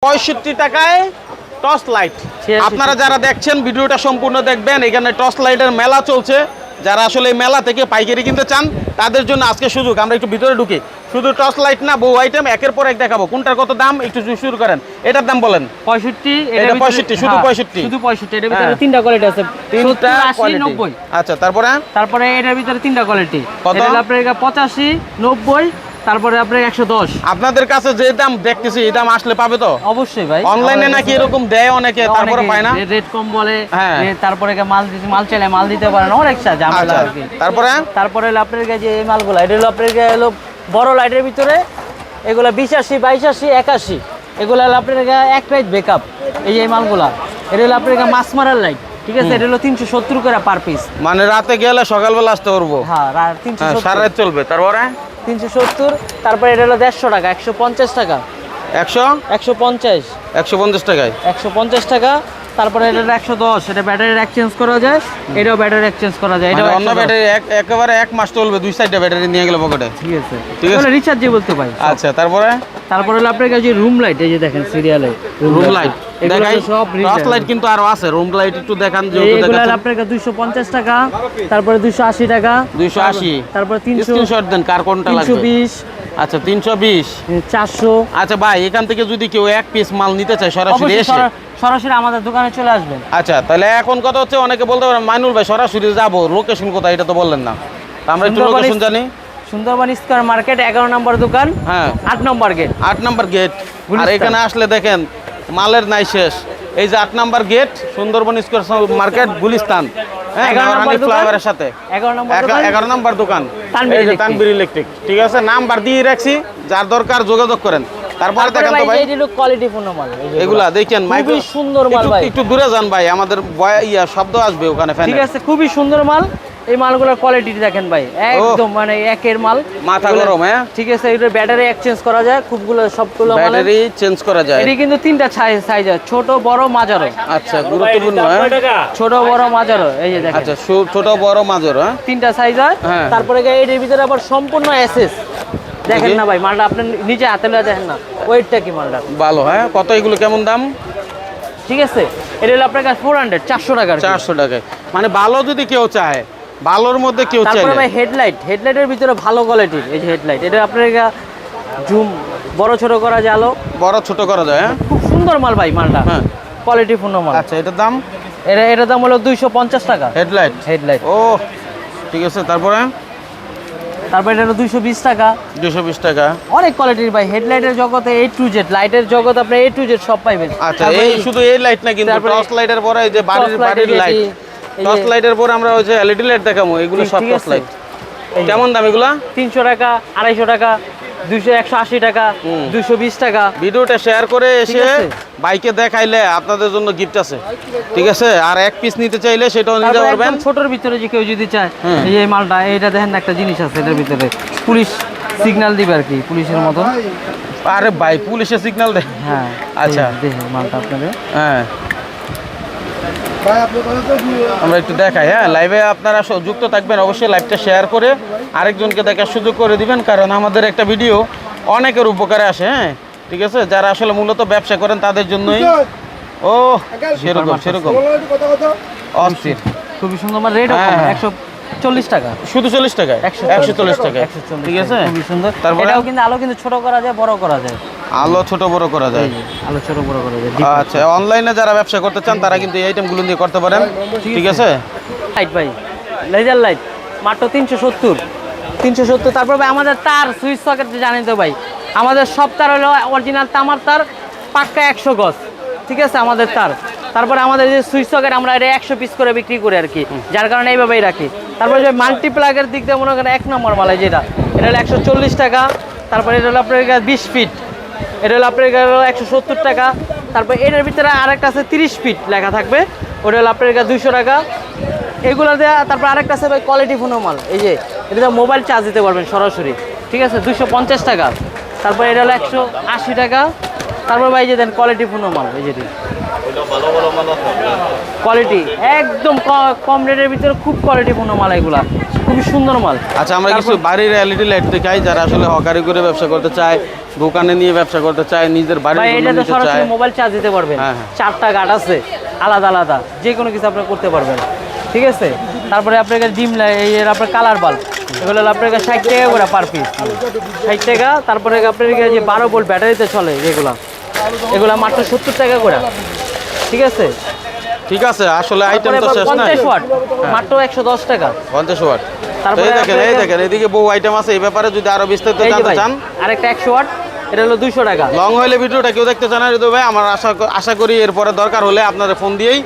65 টাকায় torch light. আপনারা যারা দেখছেন ভিডিওটা সম্পূর্ণ দেখবেন। এখানে টর্চ লাইটের মেলা চলছে। যারা আসলে এই মেলা থেকে পাইকারি কিনতে চান তাদের জন্য আজকে সুযোগ। আমরা একটু ভিতরে ঢুকি। শুধু টর্চ লাইট না, বহু আইটেম একের পর এক দেখাবো। কোনটার কত দাম একটু শুরু করেন। এটার দাম বলেন। 65। এটা 65, শুধু 65। শুধু 65। এর ভিতরে তিনটা কোয়ালিটি আছে। 3টা 80, 90। আচ্ছা, তারপরে এটার ভিতরে তিনটা কোয়ালিটি। কত? এটা হলো আপনার 85, 90, তারপরে আপনার 110। আপনাদের কাছে যে দাম দেখতেছি এই দাম আসলে পাবে তো? অবশ্যই ভাই। অনলাইনে নাকি এরকম দেয় অনেকে, তারপরে পায় না? রেট কম বলে। হ্যাঁ। তারপরে মাল চাইলে মাল দিতে পারে না, অনেক ঝামেলা আর কি। তারপরে হলো আপনার কাছে এই মালগুলো, এটা হলো আপনার হলো বড় লাইটের ভিতরে এগুলো 85, 82, 81। এগুলো হলো আপনার এক রাইট ব্যাকআপ। এই যে এই মালগুলা, এটা হলো আপনার মাছ মারার লাইট। ঠিক আছে, এটা হলো 370 করে পার পিস। মানে রাতে গেলে সকালবেলা আসতে পারবো? হ্যাঁ, 370 সারা রাত চলবে। তারপরে 370। তারপরে এটা হলো 150 টাকা, 150 টাকা। 150 150 টাকায় 150 টাকা। তারপরে এটা 110। এটা ব্যাটারি এক্সচেঞ্জ করা যায়, এটাও ব্যাটারি এক্সচেঞ্জ করা যায়। এটা অন্য ব্যাটারি একেবারে এক মাস চলবে, 2 সাইডে ব্যাটারি নিয়ে গেলে পকেটে। ঠিক আছে, রিচার্জেবল তো ভাই। আচ্ছা, তারপরে হলো আপনার কাছে রুম লাইট। এই যে দেখেন সিরিয়ালে রুম লাইট দেখাই। সব টর্চ লাইট কিন্তু আরো আছে। রুম লাইট একটু দেখান। যে এগুলো আপনার কাছে 250 টাকা, তারপরে 280 টাকা, 280, তারপরে 300। স্ক্রিনশট দেন কার কোনটা লাগবে। 320। আচ্ছা, 320, 400। আচ্ছা ভাই, এখান থেকে যদি কেউ এক পিস মাল নিতে চায় সরাসরি এসে সরাসরি আমাদের দোকানে চলে আসবেন। আচ্ছা, তাহলে এখন কথা হচ্ছে, অনেকে বলতে পারেন মাইনুল ভাই সরাসরি যাবো, লোকেশন কোথায় এটা তো বললেন না। আমরা একটু লোকেশন জানি। সুন্দরবন স্কয়ার মার্কেট 11 নম্বর দোকান। হ্যাঁ, 8 নম্বর গেট। 8 number gate. আর এখানে আসলে দেখেন মালের নাই শেষ। এই যে 8 number gate, Sundarban square market, Gulistan. হ্যাঁ, 11 নম্বর দোকান তানভীর ইলেকট্রিক। ঠিক আছে, নাম্বার দিয়ে রাখছি, যার দরকার যোগাযোগ করেন। তারপরে দেখেন তো ভাই, এই কোয়ালিটি পূর্ণ মাল এগুলা দেখেন। খুবই সুন্দর মাল ভাই। একটু দূরে যান ভাই, আমাদের শব্দ আসবে ওখানে ফ্যানে। ঠিক আছে, খুবই সুন্দর মাল। এই মালগুলোর কোয়ালিটি দেখেন ভাই, একদম মানে একের মাল। মাথা গরম। হ্যাঁ, ঠিক আছে, এটার ব্যাটারি এক্সচেঞ্জ করা যায়। সবগুলো ব্যাটারি চেঞ্জ করা যায়। এটি কিন্তু 3টা সাইজ আছে, ছোট বড় মাঝারো। আচ্ছা, গুরুত্বপূর্ণ। ছোট বড় মাঝারো, এই যে দেখেন। আচ্ছা, ছোট বড় মাঝারো। 3টা সাইজ হয়। তারপরে এর ভিতরে আবার সম্পূর্ণ এসএস দেখেন না ভাই, মালটা আপনি নিচে হাতে লয়ে দেখেন না, ওয়েটটা কি মালটা ভালো। হ্যাঁ, কত এগুলো কেমন দাম? ঠিক আছে, এটা হলো আপনার কাছে 400, 400 টাকা। 400 টাকায় মানে ভালো যদি কেউ চায়, ভালোর মধ্যে কেউ চায়। তারপরে ভাই হেডলাইটের ভিতরে ভালো কোয়ালিটির এই যে হেডলাইট, এটা আপনার জুম বড় ছোট করা যায়, আলো বড় ছোট করা যায়। হ্যাঁ, খুব সুন্দর মাল ভাই মালটা। হ্যাঁ, কোয়ালিটি পূর্ণ মাল। আচ্ছা, এটার দাম? এটার দাম হলো 250 টাকা। হেডলাইট। ও ঠিক আছে। তারপরে এটা হলো 220 টাকা। 220 টাকা। অনেক কোয়ালিটির ভাই হেডলাইটের জগতে A to Z, লাইটের জগতে আপনি A to Z সব পাইবেন। আচ্ছা, এই শুধু এই লাইট না, কিন্তু টর্চ লাইটের পরে এই যে বাড়ির লাইট, টর্চ লাইটের পরে আমরা ওই যে এলইডি লাইট দেখাবো, এগুলো সব টর্চ লাইট। কেমন দাম এগুলা? 300 টাকা, 250 টাকা, 180 টাকা, 220 টাকা। ভিডিওটা শেয়ার করে এসে বাইকে দেখাইলে আপনাদের জন্য গিফট আছে। ঠিক আছে, আর এক পিস নিতে চাইলে সেটাও নিতে পারবেন। ছোটর ভিতরে যে কেউ যদি চায়, এই যে মালটা, এটা দেখেন একটা জিনিস আছে এটার ভিতরে, পুলিশ সিগন্যাল দিবে আর কি, পুলিশের মতো। আরে ভাই, পুলিশের সিগন্যাল দেয়? হ্যাঁ, আচ্ছা, দেখেন মালটা আপনাদের। হ্যাঁ, আমরা একটু দেখাই। হ্যাঁ, লাইভে আপনারা যুক্ত থাকবেন, অবশ্যই লাইভটা শেয়ার করে আরেকজনকে দেখার সুযোগ করে দিবেন, কারণ আমাদের একটা ভিডিও অনেকের উপকারে আসে। হ্যাঁ, ঠিক আছে, যারা আসলে মূলত ব্যবসা করেন তাদের জন্যই। ও সেরকম অস্থির, খুবই সুন্দর মাল। রেট 140 টাকা, শুধু 40 টাকায় 140 টাকা। ঠিক আছে, খুবই সুন্দর। তারপরে এটাও কিন্তু আলো কিন্তু ছোট করা যায়, বড় করা যায়। আলো ছোট বড় করা যায়। আলো ছোট বড় করা যায়। আচ্ছা, অনলাইনে যারা ব্যবসা করতে চান তারা কিন্তু এই আইটেমগুলো দিয়ে করতে পারেন। ঠিক আছে, লাইট ভাই, লেজার লাইট মাত্র 370। তারপর ভাই আমাদের তার সুইচ সকেট জানেন তো ভাই, আমাদের সব তার হলো অরিজিনাল তামার তার, পাক্কা 100 গজ। ঠিক আছে, আমাদের তার। তারপরে আমাদের যে সুইচ সকেট আমরা এটা 100 পিস করে বিক্রি করি আর কি, যার কারণে এইভাবেই রাখি। তারপরে যে মাল্টিপ্লাগের দিক দিয়ে মনে করেন 1 নম্বর মাল, যেটা এটা হলো 140 টাকা। তারপরে এটা হলো আপনার 20 ফিট, এটা হলো আপনার 170 টাকা। তারপর এটার ভিতরে আরেকটা আছে 30 ফিট লেখা থাকবে, ওটা হলো আপনার 200 টাকা। এগুলো দেওয়া। তারপর আরেকটা আছে ভাই কোয়ালিটি ফোন মাল, এই যে এটা মোবাইল চার্জ দিতে পারবেন সরাসরি। ঠিক আছে, 250 টাকা। তারপর এটা হলো 180 টাকা। তারপর ভাই যে দেন কোয়ালিটি ফোন মাল, এই যে কোয়ালিটি একদম কম রেটের ভিতরে খুব কোয়ালিটি ফোন মাল এগুলা। খুবই সুন্দর মাল। আচ্ছা আমরা কিছু তারপর- বাড়ির এলইডি লাইট দেখাই, যারা আসলে হকারি করে ব্যবসা করতে চায়, দোকানে নিয়ে ব্যবসা করতে চায়, নিজের বাড়ির ভাই জন্য এটাতে নিতে সরাসরি চায়। মোবাইল চার্জ দিতে পারবেন, হ্যাঁ, হ্যাঁ। 4টা গার্ড আছে আলাদা আলাদা, যে কোনো কিছু আপনারা করতে পারবেন, ঠিক আছে। তারপরে আপনার কাছে ডিম এই এর আপনার কালার বাল্ব, এগুলো হলো আপনার কাছে 60 টাকা করে পার পিস, 60 টাকা। তারপরে আপনার কাছে যে 12 ভোল্ট ব্যাটারিতে চলে যেগুলো, এগুলো মাত্র 70 টাকা করে, ঠিক আছে। ঠিক আছে, আসলে আইটেম তারপরে তো আবার শেষ নাই। 50 ওয়াট মাত্র 110 টাকা। 50 ওয়াট। তারপরে এই দেখেন, এই আপনার- দেখেন, এদিকে বহু আইটেম আছে, এই ব্যাপারে যদি আরো বিস্তারিত এই যে জানতে ভাই চান, আরেকটা 100 ওয়াট, এটা হলো 200 টাকা। লং হইলে ভিডিওটা কেউ দেখতে চান না হৃদয় ভাই, আমার আশা করি এরপরে দরকার হলে আপনারা ফোন দিয়েই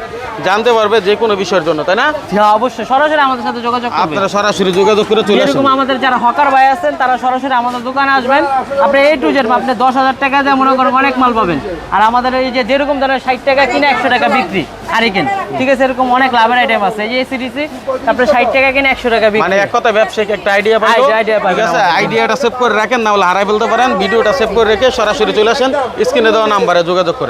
জানতে পারবে যে কোনো বিষয়ের জন্য, তাই না? হ্যাঁ অবশ্যই সরাসরি আমাদের সাথে যোগাযোগ করবেন। আপনারা সরাসরি যোগাযোগ করে চলে আসুন। যেরকম আমাদের যারা হকার ভাই আছেন তারা সরাসরি আমাদের দোকানে আসবেন, আপনি A to Z আপনি 10,000 টাকা দিয়ে মনে করেন অনেক মাল পাবেন। আর আমাদের এই যে যেরকম ধরনের 60 টাকা কিনে 100 টাকা বিক্রি হারিকেন, ঠিক আছে, এরকম অনেক লাভের আইটেম আছে। এই যে এসিডিসি আপনি 60 টাকা কিনে 100 টাকা মানে বিক্রি। এক কথা ব্যবসায়িক একটা আইডিয়া পাইলো, idea পাবেন ঠিক আছে, আমাদের। আইডিয়াটা সেভ করে রাখেন, না হলে হারাই ফেলতে পারেন। ভিডিওটা সেভ করে রেখে সরাসরি চলে আসেন, স্ক্রিনে দেওয়া নাম্বারে যোগাযোগ করে।